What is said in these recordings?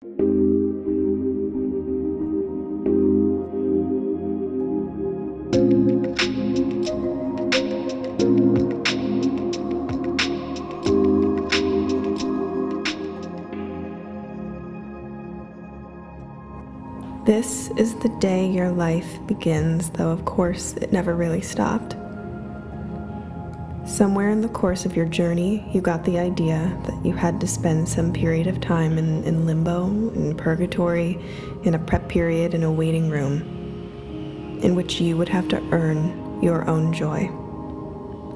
This is the day your life begins, though of course it never really stopped. Somewhere in the course of your journey, you got the idea that you had to spend some period of time in limbo, in purgatory, in a prep period, in a waiting room, in which you would have to earn your own joy.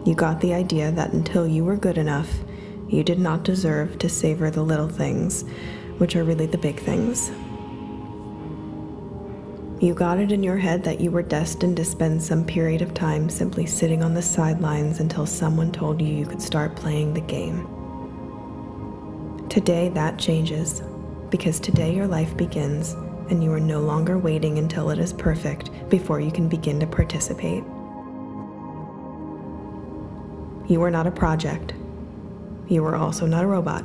You got the idea that until you were good enough, you did not deserve to savor the little things, which are really the big things. You got it in your head that you were destined to spend some period of time simply sitting on the sidelines until someone told you could start playing the game. Today that changes, because today your life begins and you are no longer waiting until it is perfect before you can begin to participate. You are not a project. You are also not a robot.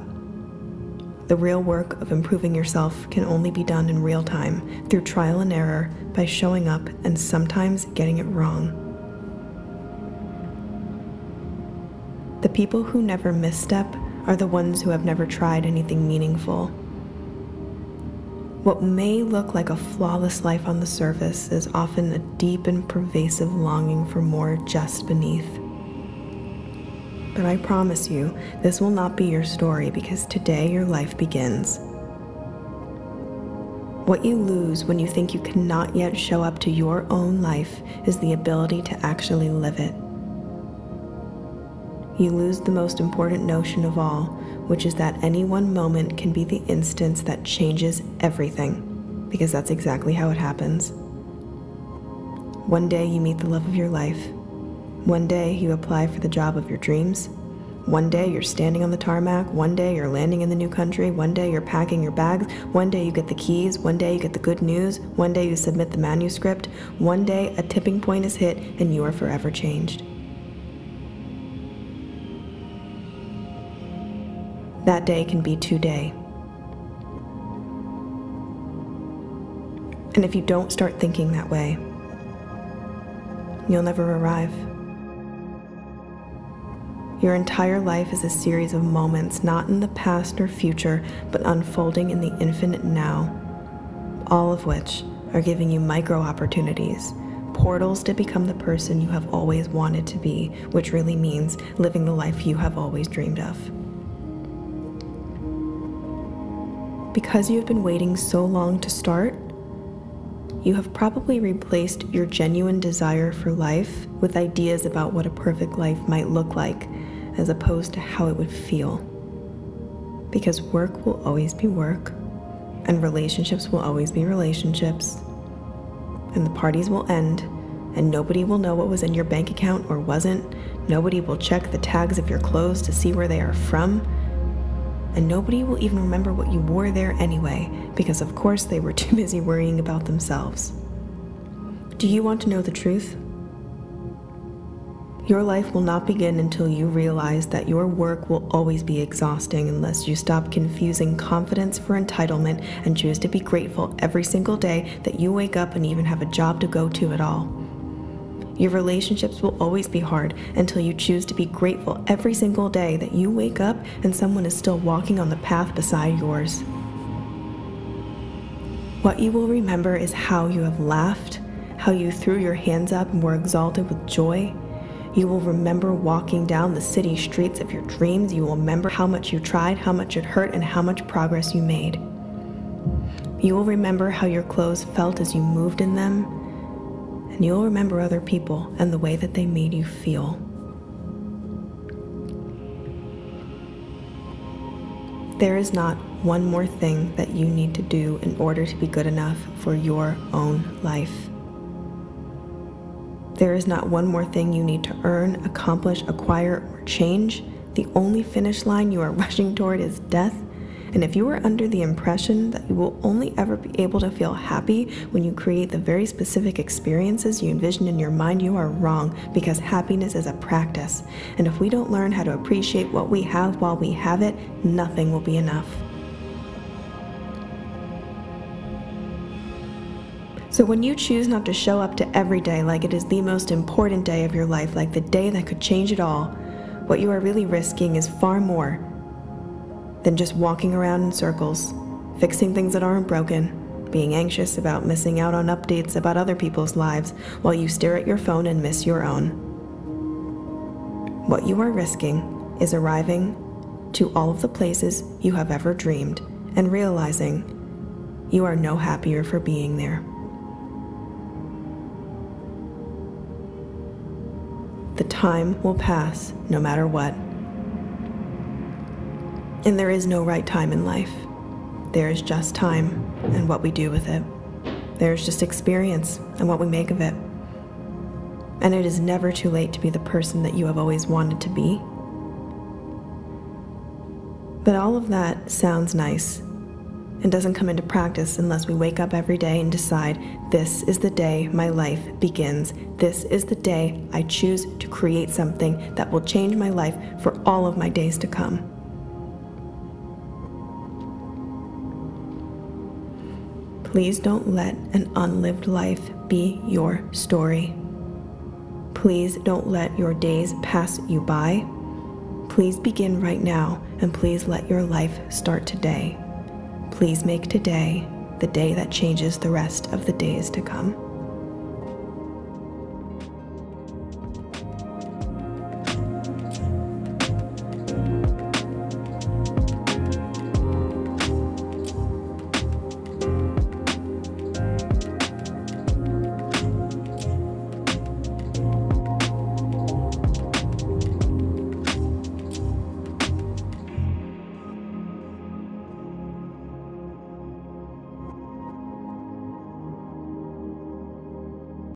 The real work of improving yourself can only be done in real time, through trial and error, by showing up and sometimes getting it wrong. The people who never misstep are the ones who have never tried anything meaningful. What may look like a flawless life on the surface is often a deep and pervasive longing for more just beneath. But I promise you, this will not be your story, because today your life begins. What you lose when you think you cannot yet show up to your own life is the ability to actually live it. You lose the most important notion of all, which is that any one moment can be the instance that changes everything, because that's exactly how it happens. One day you meet the love of your life. One day you apply for the job of your dreams. One day you're standing on the tarmac. One day you're landing in the new country. One day you're packing your bags. One day you get the keys. One day you get the good news. One day you submit the manuscript. One day a tipping point is hit and you are forever changed. That day can be today. And if you don't start thinking that way, you'll never arrive. Your entire life is a series of moments, not in the past or future, but unfolding in the infinite now, all of which are giving you micro opportunities, portals to become the person you have always wanted to be, which really means living the life you have always dreamed of. Because you've been waiting so long to start, you have probably replaced your genuine desire for life with ideas about what a perfect life might look like, as opposed to how it would feel. Because work will always be work, and relationships will always be relationships, and the parties will end, and nobody will know what was in your bank account or wasn't. Nobody will check the tags of your clothes to see where they are from, and nobody will even remember what you wore there anyway, because of course they were too busy worrying about themselves. Do you want to know the truth? Your life will not begin until you realize that your work will always be exhausting unless you stop confusing confidence for entitlement and choose to be grateful every single day that you wake up and even have a job to go to at all. Your relationships will always be hard until you choose to be grateful every single day that you wake up and someone is still walking on the path beside yours. What you will remember is how you have laughed, how you threw your hands up and were exalted with joy. You will remember walking down the city streets of your dreams. You will remember how much you tried, how much it hurt, and how much progress you made. You will remember how your clothes felt as you moved in them, and you'll remember other people and the way that they made you feel. There is not one more thing that you need to do in order to be good enough for your own life. There is not one more thing you need to earn, accomplish, acquire, or change. The only finish line you are rushing toward is death. And if you are under the impression that you will only ever be able to feel happy when you create the very specific experiences you envision in your mind, you are wrong, because happiness is a practice. And if we don't learn how to appreciate what we have while we have it, nothing will be enough. So when you choose not to show up to every day like it is the most important day of your life, like the day that could change it all, what you are really risking is far more than just walking around in circles, fixing things that aren't broken, being anxious about missing out on updates about other people's lives while you stare at your phone and miss your own. What you are risking is arriving to all of the places you have ever dreamed and realizing you are no happier for being there. The time will pass no matter what. And there is no right time in life. There is just time and what we do with it. There is just experience and what we make of it. And it is never too late to be the person that you have always wanted to be. But all of that sounds nice and doesn't come into practice unless we wake up every day and decide, this is the day my life begins. This is the day I choose to create something that will change my life for all of my days to come. Please don't let an unlived life be your story. Please don't let your days pass you by. Please begin right now, and please let your life start today. Please make today the day that changes the rest of the days to come.